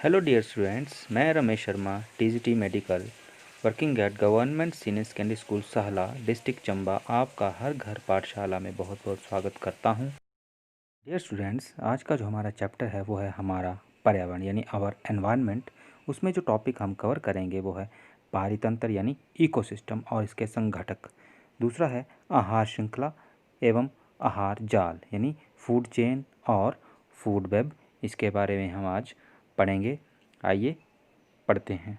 Hello dear students, मैं Ramesh Sharma TGT medical working at government senior secondary school सहला district Chamba आपका हर घर पाठशाला में बहुत बहुत स्वागत करता हूं। डियर स्टूडेंट्स, आज का जो हमारा चैप्टर है वो है हमारा पर्यावरण यानी आवर एनवायरनमेंट। उसमें जो टॉपिक हम कवर करेंगे वो है पारितंत्र यानी इकोसिस्टम और इसके संघटक। दूसरा है आहार श्रृंखला एवं आहार जाल यानी फूड चेन और फूड वेब। इसके बारे में हम आज पढ़ेंगे। आइए पढ़ते हैं।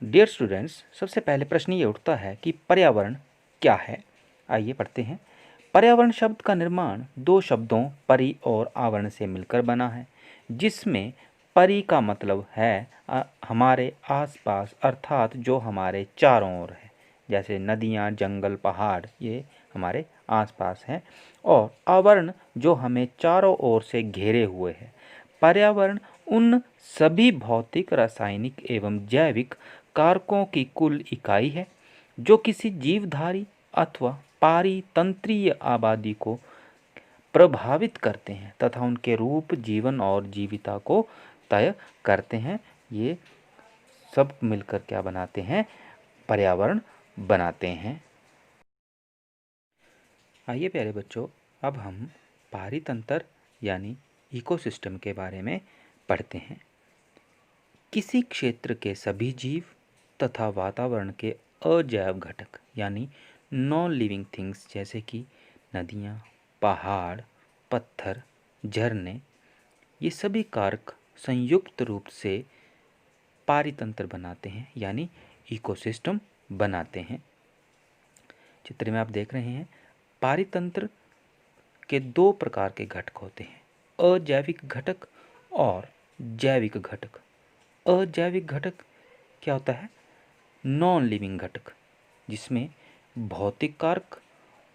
डियर स्टूडेंट्स, सबसे पहले प्रश्न ये उठता है कि पर्यावरण क्या है। आइए पढ़ते हैं। पर्यावरण शब्द का निर्माण दो शब्दों परि और आवरण से मिलकर बना है, जिसमें परि का मतलब है हमारे आसपास अर्थात जो हमारे चारों ओर है, जैसे नदियाँ, जंगल, पहाड़, ये हमारे आसपास हैं, और आवरण जो हमें चारों ओर से घेरे हुए है। पर्यावरण उन सभी भौतिक, रासायनिक एवं जैविक कारकों की कुल इकाई है जो किसी जीवधारी अथवा पारितंत्रीय आबादी को प्रभावित करते हैं तथा उनके रूप, जीवन और जीविता को तय करते हैं। ये सब मिलकर क्या बनाते हैं? पर्यावरण बनाते हैं। आइए प्यारे बच्चों, अब हम पारितंत्र यानी इकोसिस्टम के बारे में पढ़ते हैं। किसी क्षेत्र के सभी जीव तथा वातावरण के अजैव घटक यानी नॉन लिविंग थिंग्स, जैसे कि नदियाँ, पहाड़, पत्थर, झरने, ये सभी कारक संयुक्त रूप से पारितंत्र बनाते हैं यानी इकोसिस्टम बनाते हैं। चित्र में आप देख रहे हैं, पारितंत्र के दो प्रकार के घटक होते हैं, अजैविक घटक और जैविक घटक। अजैविक घटक क्या होता है? नॉन लिविंग घटक, जिसमें भौतिक कारक,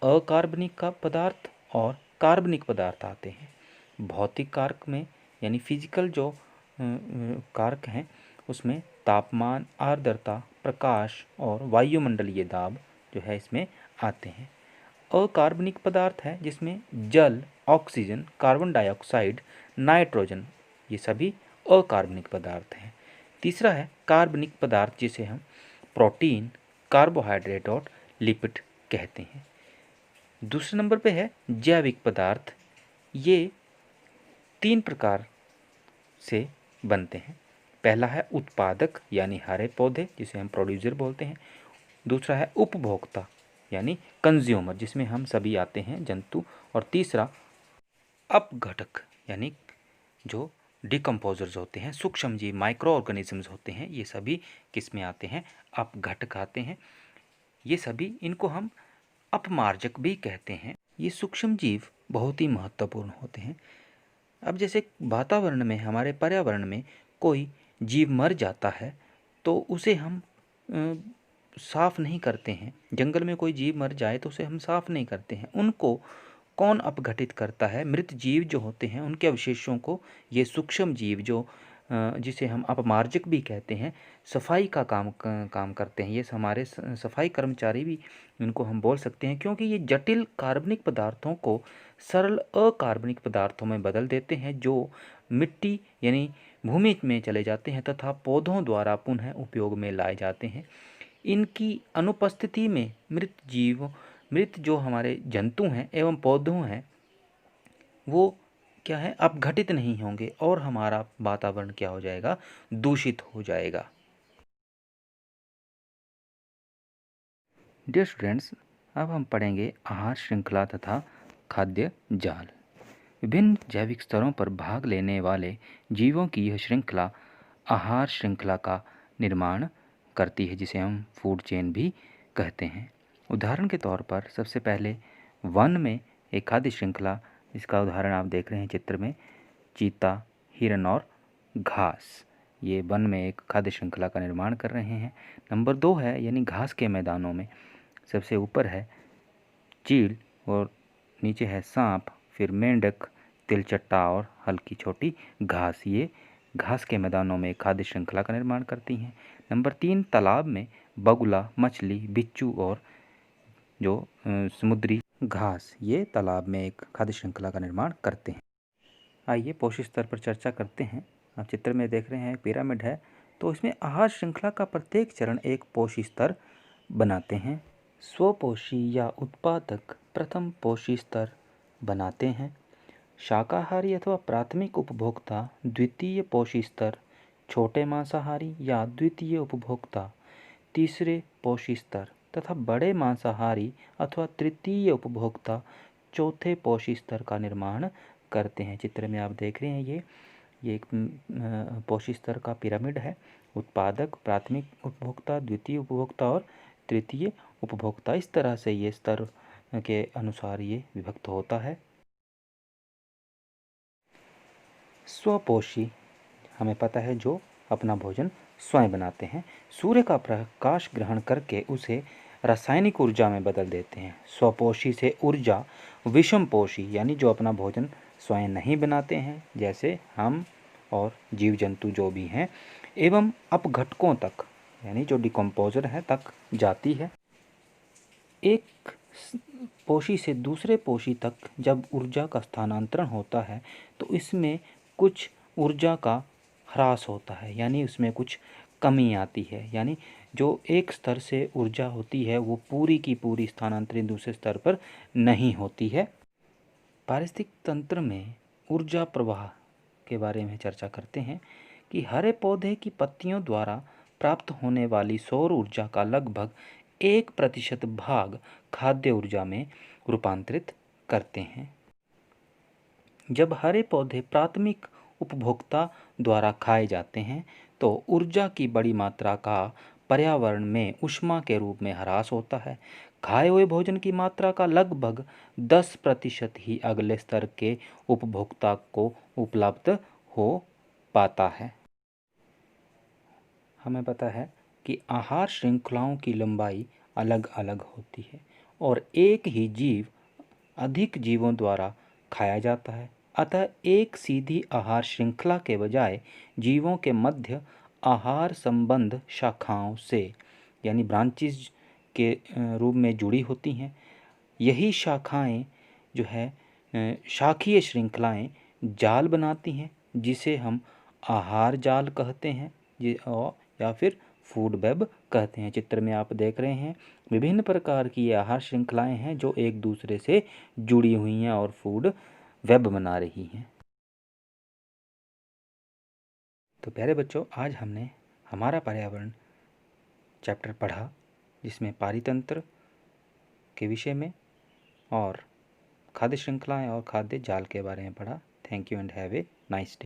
अकार्बनिक का पदार्थ और कार्बनिक पदार्थ आते हैं। भौतिक कारक में यानी फिजिकल जो कारक हैं, उसमें तापमान, आर्द्रता, प्रकाश और वायुमंडलीय दाब जो है इसमें आते हैं। अकार्बनिक पदार्थ है जिसमें जल, ऑक्सीजन, कार्बन डाइऑक्साइड, नाइट्रोजन, ये सभी अकार्बनिक पदार्थ हैं। तीसरा है कार्बनिक पदार्थ, जिसे हम प्रोटीन, कार्बोहाइड्रेट और लिपिड कहते हैं। दूसरे नंबर पे है जैविक पदार्थ। ये तीन प्रकार से बनते हैं। पहला है उत्पादक यानी हरे पौधे, जिसे हम प्रोड्यूसर बोलते हैं। दूसरा है उपभोक्ता यानी कंज्यूमर, जिसमें हम सभी आते हैं, जंतु। और तीसरा अपघटक यानी जो डिकम्पोजर्स होते हैं, सूक्ष्म जीव, माइक्रो ऑर्गेनिजम्स होते हैं, ये सभी किस में आते हैं? अपघटक आते हैं। ये सभी, इनको हम अपमार्जक भी कहते हैं। ये सूक्ष्म जीव बहुत ही महत्वपूर्ण होते हैं। अब जैसे वातावरण में, हमारे पर्यावरण में कोई जीव मर जाता है तो उसे हम साफ नहीं करते हैं। जंगल में कोई जीव मर जाए तो उसे हम साफ नहीं करते हैं। उनको कौन अपघटित करता है? मृत जीव जो होते हैं उनके अवशेषों को ये सूक्ष्म जीव जो जिसे हम अपमार्जक भी कहते हैं, सफाई का काम करते हैं। ये हमारे सफाई कर्मचारी भी इनको हम बोल सकते हैं, क्योंकि ये जटिल कार्बनिक पदार्थों को सरल अकार्बनिक पदार्थों में बदल देते हैं, जो मिट्टी यानी भूमि में चले जाते हैं तथा पौधों द्वारा पुनः उपयोग में लाए जाते हैं। इनकी अनुपस्थिति में मृत जो हमारे जंतु हैं एवं पौधों हैं, वो क्या है? अपघटित नहीं होंगे और हमारा वातावरण क्या हो जाएगा? दूषित हो जाएगा। डियर स्टूडेंट्स, अब हम पढ़ेंगे आहार श्रृंखला तथा खाद्य जाल। विभिन्न जैविक स्तरों पर भाग लेने वाले जीवों की यह श्रृंखला आहार श्रृंखला का निर्माण करती है, जिसे हम फूड चेन भी कहते हैं। उदाहरण के तौर पर सबसे पहले वन में एक खाद्य श्रृंखला, इसका उदाहरण आप देख रहे हैं चित्र में, चीता, हिरन और घास, ये वन में एक खाद्य श्रृंखला का निर्माण कर रहे हैं। नंबर 2 है यानी घास के मैदानों में, सबसे ऊपर है चील और नीचे है सांप, फिर मेंढक, तिलचट्टा और हल्की छोटी घास, ये घास के मैदानों में खाद्य श्रृंखला का निर्माण करती हैं। नंबर 3 तालाब में बगुला, मछली, बिच्छू और जो समुद्री घास, ये तालाब में एक खाद्य श्रृंखला का निर्माण करते हैं। आइए पोषी स्तर पर चर्चा करते हैं। आप चित्र में देख रहे हैं पिरामिड है, तो इसमें आहार श्रृंखला का प्रत्येक चरण एक पोषी स्तर बनाते हैं। स्वपोषी या उत्पादक प्रथम पोषी स्तर बनाते हैं। शाकाहारी अथवा प्राथमिक उपभोक्ता द्वितीय पोषी स्तर, छोटे मांसाहारी या द्वितीय उपभोक्ता तीसरे पोषी स्तर तथा बड़े मांसाहारी अथवा तृतीय उपभोक्ता चौथे पोषी स्तर का निर्माण करते हैं। चित्र में आप देख रहे हैं ये एक पोषी स्तर का पिरामिड है। उत्पादक, प्राथमिक उपभोक्ता, द्वितीय उपभोक्ता और तृतीय उपभोक्ता, इस तरह से ये स्तर के अनुसार ये विभक्त होता है। स्वपोषी हमें पता है जो अपना भोजन स्वयं बनाते हैं, सूर्य का प्रकाश ग्रहण करके उसे रासायनिक ऊर्जा में बदल देते हैं। स्वपोषी से ऊर्जा विषमपोषी यानी जो अपना भोजन स्वयं नहीं बनाते हैं, जैसे हम और जीव जंतु जो भी हैं, एवं अपघटकों तक यानी जो डिकम्पोजर है तक जाती है। एक पोषी से दूसरे पोषी तक जब ऊर्जा का स्थानांतरण होता है तो इसमें कुछ ऊर्जा का ह्रास होता है, यानी उसमें कुछ कमी आती है। यानी जो एक स्तर से ऊर्जा होती है वो पूरी की पूरी स्थानांतरित दूसरे स्तर पर नहीं होती है। पारिस्थितिक तंत्र में ऊर्जा प्रवाह के बारे में चर्चा करते हैं कि हरे पौधे की पत्तियों द्वारा प्राप्त होने वाली सौर ऊर्जा का लगभग 1% भाग खाद्य ऊर्जा में रूपांतरित करते हैं। जब हरे पौधे प्राथमिक उपभोक्ता द्वारा खाए जाते हैं तो ऊर्जा की बड़ी मात्रा का पर्यावरण में ऊष्मा के रूप में ह्रास होता है। खाए हुए भोजन की मात्रा का लगभग 10% ही अगले स्तर के उपभोक्ता को उपलब्ध हो पाता है। हमें पता है कि आहार श्रृंखलाओं की लंबाई अलग अलग होती है और एक ही जीव अधिक जीवों द्वारा खाया जाता है। अतः एक सीधी आहार श्रृंखला के बजाय जीवों के मध्य आहार संबंध शाखाओं से यानी ब्रांचेज के रूप में जुड़ी होती हैं। यही शाखाएं जो है शाखीय श्रृंखलाएं जाल बनाती हैं, जिसे हम आहार जाल कहते हैं या फिर फूड वेब कहते हैं। चित्र में आप देख रहे हैं विभिन्न प्रकार की आहार श्रृंखलाएं हैं जो एक दूसरे से जुड़ी हुई हैं और फूड वेब बना रही हैं। तो प्यारे बच्चों, आज हमने हमारा पर्यावरण चैप्टर पढ़ा, जिसमें पारितंत्र के विषय में और खाद्य श्रृंखलाएं और खाद्य जाल के बारे में पढ़ा। Thank you and have a nice day.